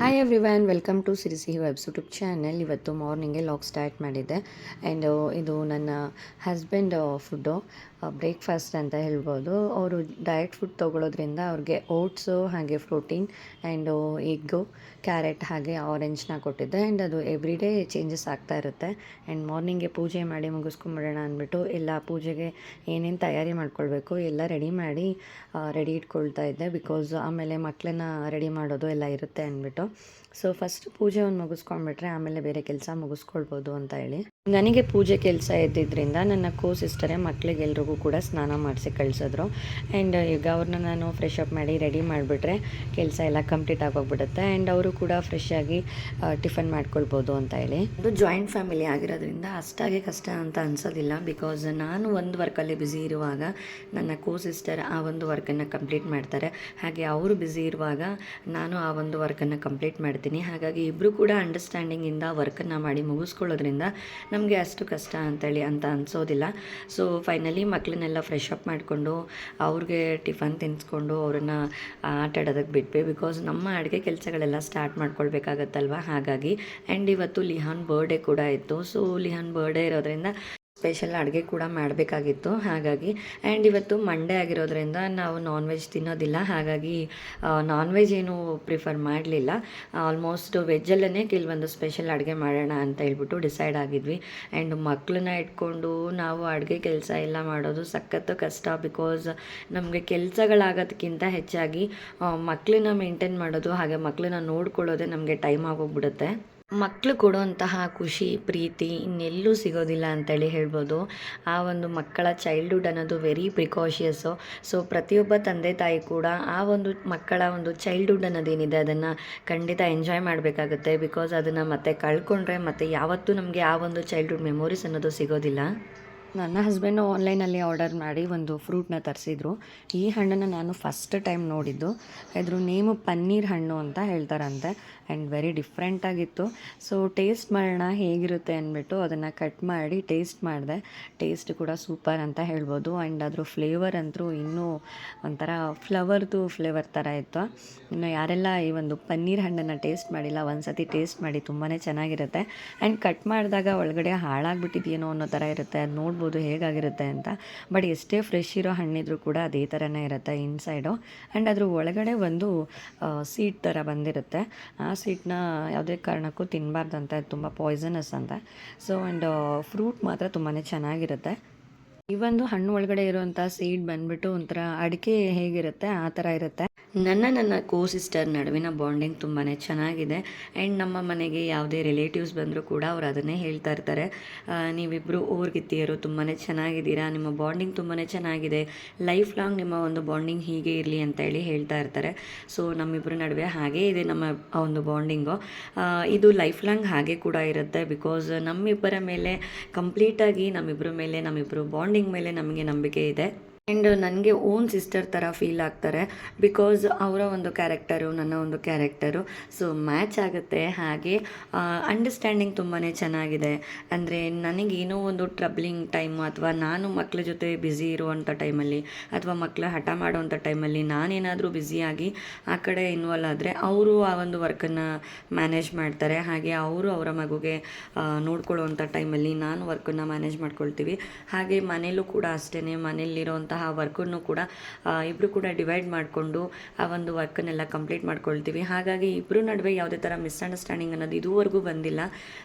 Hi everyone, welcome to Sirsi webs YouTube channel. ಇವತ್ತು ಮಾರ್ನಿಂಗೇ log start ಮಾಡಿದ್ದೆ. ಆ್ಯಂಡ್ ಇದು ನನ್ನ ಹಸ್ಬೆಂಡ್ ಫುಡ್ಡು, ಬ್ರೇಕ್ಫಾಸ್ಟ್ ಅಂತ ಹೇಳ್ಬೋದು. ಅವರು ಡಯಟ್ ಫುಡ್ ತೊಗೊಳೋದ್ರಿಂದ ಅವ್ರಿಗೆ ಓಟ್ಸು, ಹಾಗೆ ಪ್ರೋಟೀನ್ ಆ್ಯಂಡು ಎಗ್ಗು, ಕ್ಯಾರೆಟ್ ಹಾಗೆ ಆರೆಂಜ್ನ ಕೊಟ್ಟಿದ್ದೆ. ಆ್ಯಂಡ್ ಅದು ಎವ್ರಿ ಡೇ ಚೇಂಜಸ್ ಆಗ್ತಾ ಇರುತ್ತೆ. ಆ್ಯಂಡ್ ಮಾರ್ನಿಂಗೆ ಪೂಜೆ ಮಾಡಿ ಮುಗಿಸ್ಕೊಂಬಿಡೋಣ ಅಂದ್ಬಿಟ್ಟು ಎಲ್ಲ ಪೂಜೆಗೆ ಏನೇನು ತಯಾರಿ ಮಾಡ್ಕೊಳ್ಬೇಕು ಎಲ್ಲ ರೆಡಿ ಇಟ್ಕೊಳ್ತಾ ಇದ್ದೆ. ಬಿಕಾಸ್ ಆಮೇಲೆ ಮಕ್ಕಳನ್ನ ರೆಡಿ ಮಾಡೋದು ಎಲ್ಲ ಇರುತ್ತೆ ಅಂದ್ಬಿಟ್ಟು. ಸೊ ಫಸ್ಟ್ ಪೂಜೆ ಒಂದು ಮುಗಿಸ್ಕೊಂಡ್ಬಿಟ್ರೆ ಆಮೇಲೆ ಬೇರೆ ಕೆಲಸ ಮುಗಿಸ್ಕೊಳ್ಬೋದು ಅಂತ ಹೇಳಿ ನನಗೆ ಪೂಜೆ ಕೆಲಸ ಇದ್ದಿದ್ದರಿಂದ ನನ್ನ ಸಿಸ್ಟರೇ ಮಕ್ಕಳಿಗೆಲ್ರಿಗೂ ಕೂಡ ಸ್ನಾನ ಮಾಡಿಸಿ ಕಳಿಸಿದ್ರು. ಆ್ಯಂಡ್ ಈಗ ಅವ್ರನ್ನ ನಾನು ಫ್ರೆಶ್ ಅಪ್ ಮಾಡಿ ರೆಡಿ ಮಾಡಿಬಿಟ್ರೆ ಕೆಲಸ ಎಲ್ಲ ಕಂಪ್ಲೀಟ್ ಆಗೋಗ್ಬಿಡುತ್ತೆ. ಆ್ಯಂಡ್ ಅವರು ಕೂಡ ಫ್ರೆಶ್ ಆಗಿ ಟಿಫನ್ ಮಾಡ್ಕೊಳ್ಬೋದು ಅಂತ ಹೇಳಿ. ಅದು ಜಾಯಿಂಟ್ ಫ್ಯಾಮಿಲಿ ಆಗಿರೋದ್ರಿಂದ ಅಷ್ಟಾಗಿ ಕಷ್ಟ ಅಂತ ಅನ್ಸೋದಿಲ್ಲ. ಬಿಕಾಸ್ ನಾನು ಒಂದು ವರ್ಕಲ್ಲಿ ಬ್ಯುಸಿ ಇರುವಾಗ ನನ್ನ ಸಿಸ್ಟರ್ ಆ ಒಂದು ವರ್ಕನ್ನು ಕಂಪ್ಲೀಟ್ ಮಾಡ್ತಾರೆ. ಹಾಗೆ ಅವರು ಬ್ಯುಸಿ ಇರುವಾಗ ನಾನು ಆ ಒಂದು ವರ್ಕನ್ನು ಕಂಪ್ಲೀಟ್ ಮಾಡ್ತೀನಿ. ಹಾಗಾಗಿ ಇಬ್ಬರು ಕೂಡ ಅಂಡರ್ಸ್ಟ್ಯಾಂಡಿಂಗಿಂದ ವರ್ಕನ್ನು ಮಾಡಿ ಮುಗಿಸ್ಕೊಳ್ಳೋದ್ರಿಂದ ನಮಗೆ ಅಷ್ಟು ಕಷ್ಟ ಅಂತೇಳಿ ಅಂತ ಅನಿಸೋದಿಲ್ಲ. ಸೊ ಫೈನಲಿ ಮಕ್ಕಳನ್ನೆಲ್ಲ ಫ್ರೆಶ್ ಅಪ್ ಮಾಡಿಕೊಂಡು ಅವ್ರಿಗೆ ಟಿಫನ್ ತಿನ್ನಿಸ್ಕೊಂಡು ಅವ್ರನ್ನ ಆಟ ಆಡೋದಕ್ಕೆ ಬಿಟ್ವಿ. ಬಿಕಾಸ್ ನಮ್ಮ ಅಡುಗೆ ಕೆಲಸಗಳೆಲ್ಲ ಸ್ಟಾರ್ಟ್ ಮಾಡ್ಕೊಳ್ಬೇಕಾಗತ್ತಲ್ವ, ಹಾಗಾಗಿ. ಆ್ಯಂಡ್ ಇವತ್ತು ಲಿಹಾನ್ ಬರ್ಡೇ ಕೂಡ ಇತ್ತು. ಸೊ ಲಿಹಾನ್ ಬರ್ಡೇ ಇರೋದ್ರಿಂದ ಸ್ಪೆಷಲ್ ಅಡುಗೆ ಕೂಡ ಮಾಡಬೇಕಾಗಿತ್ತು, ಹಾಗಾಗಿ. ಆ್ಯಂಡ್ ಇವತ್ತು ಮಂಡೇ ಆಗಿರೋದ್ರಿಂದ ನಾವು ನಾನ್ ವೆಜ್ ತಿನ್ನೋದಿಲ್ಲ, ಹಾಗಾಗಿ ನಾನ್ ವೆಜ್ ಏನು ಪ್ರಿಫರ್ ಮಾಡಲಿಲ್ಲ. ಆಲ್ಮೋಸ್ಟ್ ವೆಜ್ಜಲ್ಲೇ ಕೆಲವೊಂದು ಸ್ಪೆಷಲ್ ಅಡುಗೆ ಮಾಡೋಣ ಅಂತ ಹೇಳ್ಬಿಟ್ಟು ಡಿಸೈಡ್ ಆಗಿದ್ವಿ. ಆ್ಯಂಡ್ ಮಕ್ಕಳನ್ನ ಇಟ್ಕೊಂಡು ನಾವು ಅಡುಗೆ ಕೆಲಸ ಎಲ್ಲ ಮಾಡೋದು ಸಖತ್ತು ಕಷ್ಟ. ಬಿಕಾಸ್ ನಮಗೆ ಕೆಲಸಗಳಾಗೋದಕ್ಕಿಂತ ಹೆಚ್ಚಾಗಿ ಮಕ್ಕಳನ್ನ ಮೇಂಟೈನ್ ಮಾಡೋದು, ಹಾಗೆ ಮಕ್ಕಳನ್ನ ನೋಡ್ಕೊಳ್ಳೋದೇ ನಮಗೆ ಟೈಮ್ ಆಗೋಗ್ಬಿಡುತ್ತೆ. ಮಕ್ಕಳು ಕೊಡುವಂತಹ ಖುಷಿ, ಪ್ರೀತಿ ಇನ್ನೆಲ್ಲೂ ಸಿಗೋದಿಲ್ಲ ಅಂತೇಳಿ ಹೇಳ್ಬೋದು. ಆ ಒಂದು ಮಕ್ಕಳ ಚೈಲ್ಡ್ಹುಡ್ ಅನ್ನೋದು ವೆರಿ ಪ್ರಿಕಾಷಿಯಸ್ಸು. ಸೊ ಪ್ರತಿಯೊಬ್ಬ ತಂದೆ ತಾಯಿ ಕೂಡ ಆ ಒಂದು ಮಕ್ಕಳ ಒಂದು ಚೈಲ್ಡ್ಹುಡ್ ಅನ್ನೋದೇನಿದೆ ಅದನ್ನು ಖಂಡಿತ ಎಂಜಾಯ್ ಮಾಡಬೇಕಾಗುತ್ತೆ. ಬಿಕಾಸ್ ಅದನ್ನು ಮತ್ತೆ ಕಳ್ಕೊಂಡ್ರೆ ಮತ್ತೆ ಯಾವತ್ತೂ ನಮಗೆ ಆ ಒಂದು ಚೈಲ್ಡ್ಹುಡ್ ಮೆಮೊರೀಸ್ ಅನ್ನೋದು ಸಿಗೋದಿಲ್ಲ. ನನ್ನ ಹಸ್ಬೆಂಡು ಆನ್ಲೈನಲ್ಲಿ ಆರ್ಡರ್ ಮಾಡಿ ಒಂದು ಫ್ರೂಟ್ನ ತರಿಸಿದ್ರು. ಈ ಹಣ್ಣನ್ನು ನಾನು ಫಸ್ಟ್ ಟೈಮ್ ನೋಡಿದ್ದು. ಇದ್ರ ನೇಮು ಪನ್ನೀರ್ ಹಣ್ಣು ಅಂತ ಹೇಳ್ತಾರಂತೆ. ಆ್ಯಂಡ್ ವೆರಿ ಡಿಫ್ರೆಂಟಾಗಿತ್ತು. ಸೊ ಟೇಸ್ಟ್ ಮಾಡೋಣ ಹೇಗಿರುತ್ತೆ ಅಂದ್ಬಿಟ್ಟು ಅದನ್ನು ಕಟ್ ಮಾಡಿ ಟೇಸ್ಟ್ ಮಾಡಿದೆ. ಟೇಸ್ಟ್ ಕೂಡ ಸೂಪರ್ ಅಂತ ಹೇಳ್ಬೋದು. ಆ್ಯಂಡ್ ಅದ್ರ ಫ್ಲೇವರ್ ಅಂತೂ ಇನ್ನೂ ಒಂಥರ ಫ್ಲವರ್ದು ಫ್ಲೇವರ್ ಥರ ಇತ್ತು. ಇನ್ನು ಯಾರೆಲ್ಲ ಈ ಒಂದು ಪನ್ನೀರ್ ಹಣ್ಣನ್ನು ಟೇಸ್ಟ್ ಮಾಡಿಲ್ಲ, ಒಂದು ಸತಿ ಟೇಸ್ಟ್ ಮಾಡಿ, ತುಂಬಾ ಚೆನ್ನಾಗಿರುತ್ತೆ. ಆ್ಯಂಡ್ ಕಟ್ ಮಾಡಿದಾಗ ಒಳಗಡೆ ಹಾಳಾಗ್ಬಿಟ್ಟಿದೆಯೇನೋ ಅನ್ನೋ ಥರ ಇರುತ್ತೆ. ಅದು ನೋಡ್ಬೋದು ಹೇಗಾಗಿರುತ್ತೆ ಅಂತ. ಬಟ್ ಎಷ್ಟೇ ಫ್ರೆಶ್ ಇರೋ ಹಣ್ಣಿದ್ರೂ ಕೂಡ ಅದೇ ಥರನೇ ಇರುತ್ತೆ ಇನ್ಸೈಡು. ಆ್ಯಂಡ್ ಅದ್ರ ಒಳಗಡೆ ಒಂದು ಸೀಡ್ ಥರ ಬಂದಿರುತ್ತೆ. ಆ ಸೀಡ್ನ ಯಾವುದೇ ಕಾರಣಕ್ಕೂ ತಿನ್ನಬಾರ್ದಂತೆ, ತುಂಬ ಪಾಯ್ಸನಸ್ ಅಂತ. ಸೊ ಆ್ಯಂಡ್ ಫ್ರೂಟ್ ಮಾತ್ರ ತುಂಬಾ ಚೆನ್ನಾಗಿರುತ್ತೆ. ಈ ಒಂದು ಹಣ್ಣು ಒಳಗಡೆ ಇರುವಂಥ ಸೀಡ್ ಬಂದ್ಬಿಟ್ಟು ಒಂಥರ ಅಡಿಕೆ ಹೇಗಿರುತ್ತೆ ಆ ಥರ ಇರುತ್ತೆ. ನನ್ನ ಸಿಸ್ಟರ್ ನಡುವಿನ ಬಾಂಡಿಂಗ್ ತುಂಬಾ ಚೆನ್ನಾಗಿದೆ. ಆ್ಯಂಡ್ ನಮ್ಮ ಮನೆಗೆ ಯಾವುದೇ ರಿಲೇಟಿವ್ಸ್ ಬಂದರೂ ಕೂಡ ಅವ್ರು ಅದನ್ನೇ ಹೇಳ್ತಾ ಇರ್ತಾರೆ, ನೀವಿಬ್ಬರು ಊರ್ಗಿತ್ತಿಯರು ತುಂಬಾ ಚೆನ್ನಾಗಿದ್ದೀರಾ, ನಿಮ್ಮ ಬಾಂಡಿಂಗ್ ತುಂಬಾ ಚೆನ್ನಾಗಿದೆ, ಲೈಫ್ ಲಾಂಗ್ ನಿಮ್ಮ ಒಂದು ಬಾಂಡಿಂಗ್ ಹೀಗೆ ಇರಲಿ ಅಂತ ಹೇಳಿ ಹೇಳ್ತಾ ಇರ್ತಾರೆ. ಸೊ ನಮ್ಮಿಬ್ಬರ ನಡುವೆ ಹಾಗೇ ಇದೆ ನಮ್ಮ ಒಂದು ಬಾಂಡಿಂಗು. ಇದು ಲೈಫ್ ಲಾಂಗ್ ಹಾಗೆ ಕೂಡ ಇರುತ್ತೆ. ಬಿಕಾಸ್ ನಮ್ಮಿಬ್ಬರ ಮೇಲೆ ಕಂಪ್ಲೀಟಾಗಿ ನಮ್ಮಿಬ್ಬರು ಬಾಂಡಿಂಗ್ ಮೇಲೆ ನಮಗೆ ನಂಬಿಕೆ ಇದೆ. ಆ್ಯಂಡ್ ನನಗೆ ಓನ್ ಸಿಸ್ಟರ್ ಥರ ಫೀಲ್ ಆಗ್ತಾರೆ. ಬಿಕಾಸ್ ಅವರ ಒಂದು ಕ್ಯಾರೆಕ್ಟರು ನನ್ನ ಒಂದು ಕ್ಯಾರೆಕ್ಟರು ಸೊ ಮ್ಯಾಚ್ ಆಗುತ್ತೆ. ಹಾಗೆ ಅಂಡರ್ಸ್ಟ್ಯಾಂಡಿಂಗ್ ತುಂಬಾ ಚೆನ್ನಾಗಿದೆ. ಅಂದರೆ ನನಗೇನೋ ಒಂದು ಟ್ರಬ್ಲಿಂಗ್ ಟೈಮು, ಅಥವಾ ನಾನು ಮಕ್ಕಳ ಜೊತೆ ಬ್ಯುಸಿ ಇರುವಂಥ ಟೈಮಲ್ಲಿ, ಅಥವಾ ಮಕ್ಕಳ ಹಠ ಮಾಡುವಂಥ ಟೈಮಲ್ಲಿ ನಾನೇನಾದರೂ ಬ್ಯುಸಿಯಾಗಿ ಆ ಕಡೆ ಇನ್ವಾಲ್ವ್ ಆದರೆ ಅವರು ಆ ಒಂದು ವರ್ಕನ್ನು ಮ್ಯಾನೇಜ್ ಮಾಡ್ತಾರೆ. ಹಾಗೆ ಅವರು ಅವರ ಮಗುಗೆ ನೋಡ್ಕೊಳ್ಳುವಂಥ ಟೈಮಲ್ಲಿ ನಾನು ವರ್ಕನ್ನು ಮ್ಯಾನೇಜ್ ಮಾಡ್ಕೊಳ್ತೀವಿ. ಹಾಗೆ ಮನೇಲೂ ಕೂಡ ಅಷ್ಟೇ, ಮನೇಲಿರೋಂಥ ವರ್ಕನ್ನು ಕೂಡ ಇಬ್ಬರು ಕೂಡ ಡಿವೈಡ್ ಮಾಡಿಕೊಂಡು ಆ ಒಂದು ವರ್ಕನ್ನೆಲ್ಲ ಕಂಪ್ಲೀಟ್ ಮಾಡ್ಕೊಳ್ತೀವಿ. ಹಾಗಾಗಿ ಇಬ್ಬರು ನಡುವೆ ಯಾವುದೇ ಥರ ಮಿಸ್ಅಂಡರ್ಸ್ಟ್ಯಾಂಡಿಂಗ್ ಅನ್ನೋದು ಇದುವರೆಗೂ ಬಂದಿಲ್ಲ.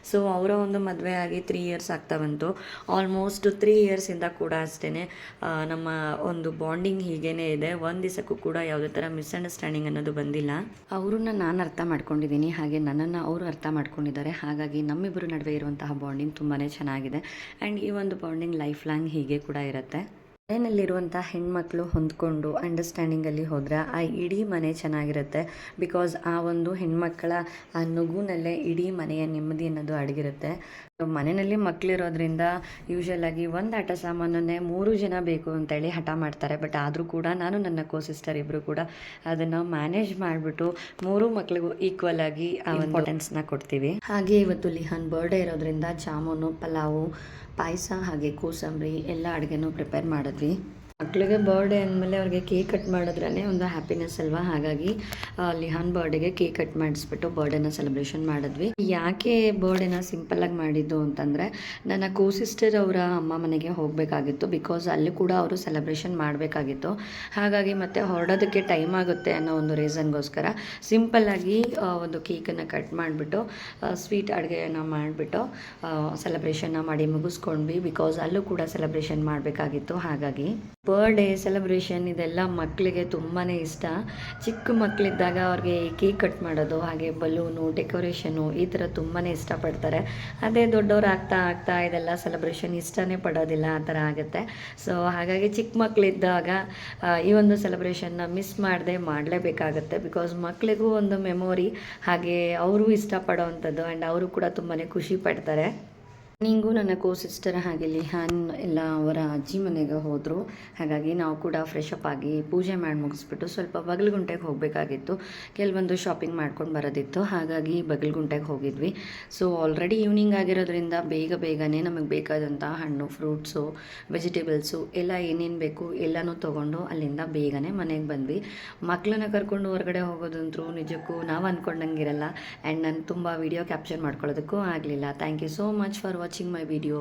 ಸೊ ಅವರ ಒಂದು ಮದುವೆ ಆಗಿ 3 ಇಯರ್ಸ್ ಆಗ್ತಾ ಬಂತು. ಆಲ್ಮೋಸ್ಟ್ 3 ಇಯರ್ಸಿಂದ ಕೂಡ ಅಷ್ಟೇ ನಮ್ಮ ಒಂದು ಬಾಂಡಿಂಗ್ ಹೀಗೇ ಇದೆ. ಒಂದು ದಿವಸಕ್ಕೂ ಕೂಡ ಯಾವುದೇ ಥರ ಮಿಸ್ಅಂಡರ್ಸ್ಟ್ಯಾಂಡಿಂಗ್ ಅನ್ನೋದು ಬಂದಿಲ್ಲ. ಅವ್ರನ್ನ ನಾನು ಅರ್ಥ ಮಾಡ್ಕೊಂಡಿದ್ದೀನಿ, ಹಾಗೆ ನನ್ನನ್ನು ಅವರು ಅರ್ಥ ಮಾಡ್ಕೊಂಡಿದ್ದಾರೆ. ಹಾಗಾಗಿ ನಮ್ಮಿಬ್ಬರ ನಡುವೆ ಇರುವಂತಹ ಬಾಂಡಿಂಗ್ ತುಂಬಾ ಚೆನ್ನಾಗಿದೆ. ಆ್ಯಂಡ್ ಈ ಒಂದು ಬಾಂಡಿಂಗ್ ಲೈಫ್ ಲಾಂಗ್ ಹೀಗೆ ಕೂಡ ಇರುತ್ತೆ. ಮನೆಯಲ್ಲಿರುವಂಥ ಹೆಣ್ಮಕ್ಳು ಹೊಂದ್ಕೊಂಡು ಅಂಡರ್ಸ್ಟ್ಯಾಂಡಿಂಗಲ್ಲಿ ಹೋದರೆ ಆ ಇಡೀ ಮನೆ ಚೆನ್ನಾಗಿರುತ್ತೆ. ಬಿಕಾಸ್ ಆ ಒಂದು ಹೆಣ್ಮಕ್ಕಳ ಆ ನಗುನಲ್ಲೇ ಇಡೀ ಮನೆಯ ನೆಮ್ಮದಿ ಅನ್ನೋದು ಅಡಗಿರುತ್ತೆ. ಮನೆಯಲ್ಲಿ ಮಕ್ಕಳಿರೋದ್ರಿಂದ ಯೂಶ್ವಲಾಗಿ ಒಂದು ಆಟ ಸಾಮಾನನ್ನೇ 3 ಜನ ಬೇಕು ಅಂತೇಳಿ ಹಠ ಮಾಡ್ತಾರೆ. ಬಟ್ ಆದರೂ ಕೂಡ ನಾನು ನನ್ನ ಸಿಸ್ಟರ್ ಇಬ್ಬರು ಕೂಡ ಅದನ್ನು ಮ್ಯಾನೇಜ್ ಮಾಡಿಬಿಟ್ಟು 3 ಮಕ್ಕಳಿಗೂ ಈಕ್ವಲ್ ಆಗಿ ಆ ಇಂಪಾರ್ಟೆನ್ಸ್ನ ಕೊಡ್ತೀವಿ. ಹಾಗೆ ಇವತ್ತು ಲಿಹಾನ್ ಬರ್ಡೇ ಇರೋದ್ರಿಂದ ಜಾಮೂನು, ಪಲಾವು, ಪಾಯಸ ಹಾಗೆ ಕೋಸಂಬರಿ ಎಲ್ಲ ಅಡುಗೆನೂ ಪ್ರಿಪೇರ್ ಮಾಡಿದ್ವಿ. ಮಕ್ಳಿಗೆ ಬರ್ಡೇ ಅಂದಮೇಲೆ ಅವ್ರಿಗೆ ಕೇಕ್ ಕಟ್ ಮಾಡಿದ್ರೇ ಒಂದು ಹ್ಯಾಪಿನೆಸ್ ಅಲ್ವಾ. ಹಾಗಾಗಿ ಲಿಹಾನ್ ಬರ್ಡೇಗೆ ಕೇಕ್ ಕಟ್ ಮಾಡಿಸ್ಬಿಟ್ಟು ಬರ್ಡೇನ ಸೆಲೆಬ್ರೇಷನ್ ಮಾಡಿದ್ವಿ. ಯಾಕೆ ಬರ್ಡೇನ ಸಿಂಪಲ್ಲಾಗಿ ಮಾಡಿದ್ದು ಅಂತಂದರೆ, ನನ್ನ ಕೋ ಸಿಸ್ಟರ್ ಅವರ ಅಮ್ಮ ಮನೆಗೆ ಹೋಗಬೇಕಾಗಿತ್ತು. ಬಿಕಾಸ್ ಅಲ್ಲಿ ಕೂಡ ಅವರು ಸೆಲೆಬ್ರೇಷನ್ ಮಾಡಬೇಕಾಗಿತ್ತು. ಹಾಗಾಗಿ ಮತ್ತೆ ಹೊರಡೋದಕ್ಕೆ ಟೈಮ್ ಆಗುತ್ತೆ ಅನ್ನೋ ಒಂದು ರೀಸನ್ಗೋಸ್ಕರ ಸಿಂಪಲ್ಲಾಗಿ ಒಂದು ಕೇಕನ್ನು ಕಟ್ ಮಾಡಿಬಿಟ್ಟು ಸ್ವೀಟ್ ಅಡುಗೆಯನ್ನು ಮಾಡಿಬಿಟ್ಟು ಸೆಲೆಬ್ರೇಷನ್ನ ಮಾಡಿ ಮುಗಿಸ್ಕೊಂಡ್ವಿ. ಬಿಕಾಸ್ ಅಲ್ಲೂ ಕೂಡ ಸೆಲೆಬ್ರೇಷನ್ ಮಾಡಬೇಕಾಗಿತ್ತು. ಹಾಗಾಗಿ ಬರ್ಡೇ ಸೆಲೆಬ್ರೇಷನ್ ಇದೆಲ್ಲ ಮಕ್ಕಳಿಗೆ ತುಂಬಾ ಇಷ್ಟ. ಚಿಕ್ಕ ಮಕ್ಕಳಿದ್ದಾಗ ಅವ್ರಿಗೆ ಕೇಕ್ ಕಟ್ ಮಾಡೋದು, ಹಾಗೆ ಬಲೂನು, ಡೆಕೋರೇಷನು ಈ ಥರ ತುಂಬಾ ಇಷ್ಟಪಡ್ತಾರೆ. ಅದೇ ದೊಡ್ಡವ್ರು ಆಗ್ತಾ ಆಗ್ತಾ ಇದೆಲ್ಲ ಸೆಲೆಬ್ರೇಷನ್ ಇಷ್ಟನೇ ಪಡೋದಿಲ್ಲ, ಆ ಥರ ಆಗುತ್ತೆ. ಸೊ ಹಾಗಾಗಿ ಚಿಕ್ಕ ಮಕ್ಕಳಿದ್ದಾಗ ಈ ಒಂದು ಸೆಲೆಬ್ರೇಷನ್ನ ಮಿಸ್ ಮಾಡದೆ ಮಾಡಲೇಬೇಕಾಗತ್ತೆ. ಬಿಕಾಸ್ ಮಕ್ಕಳಿಗೂ ಒಂದು ಮೆಮೊರಿ, ಹಾಗೆ ಅವರು ಇಷ್ಟಪಡೋವಂಥದ್ದು ಆ್ಯಂಡ್ ಅವರು ಕೂಡ ತುಂಬಾ ಖುಷಿ ಪಡ್ತಾರೆ. ನಿಂಗೂ ನನ್ನ ಕೋ ಸಿಸ್ಟರ್ ಹಾಗೆ ಲಿಹಾನ್ ಎಲ್ಲ ಅವರ ಅಜ್ಜಿ ಮನೆಗೆ ಹೋದರು. ಹಾಗಾಗಿ ನಾವು ಕೂಡ ಫ್ರೆಶ್ ಅಪ್ ಆಗಿ ಪೂಜೆ ಮಾಡಿ ಮುಗಿಸ್ಬಿಟ್ಟು ಸ್ವಲ್ಪ ಬಗಲ್ಗುಂಟೆಗೆ ಹೋಗಬೇಕಾಗಿತ್ತು. ಕೆಲವೊಂದು ಶಾಪಿಂಗ್ ಮಾಡ್ಕೊಂಡು ಬರೋದಿತ್ತು. ಹಾಗಾಗಿ ಬಗಲ್ಗುಂಟೆಗೆ ಹೋಗಿದ್ವಿ. ಸೊ ಆಲ್ರೆಡಿ ಈವ್ನಿಂಗ್ ಆಗಿರೋದ್ರಿಂದ ಬೇಗನೆ ನಮಗೆ ಬೇಕಾದಂಥ ಹಣ್ಣು, ಫ್ರೂಟ್ಸು, ವೆಜಿಟೇಬಲ್ಸು ಎಲ್ಲ ಏನೇನು ಬೇಕು ಎಲ್ಲನೂ ತೊಗೊಂಡು ಅಲ್ಲಿಂದ ಬೇಗನೆ ಮನೆಗೆ ಬಂದ್ವಿ. ಮಕ್ಕಳನ್ನ ಕರ್ಕೊಂಡು ಹೊರಗಡೆ ಹೋಗೋದಂತೂ ನಿಜಕ್ಕೂ ನಾವು ಅಂದ್ಕೊಂಡಂಗಿರಲ್ಲ. ಆ್ಯಂಡ್ ನಾನು ತುಂಬ ವೀಡಿಯೋ ಕ್ಯಾಪ್ಚರ್ ಮಾಡ್ಕೊಳ್ಳೋದಕ್ಕೂ ಆಗಲಿಲ್ಲ. Thank you so much for watching my video.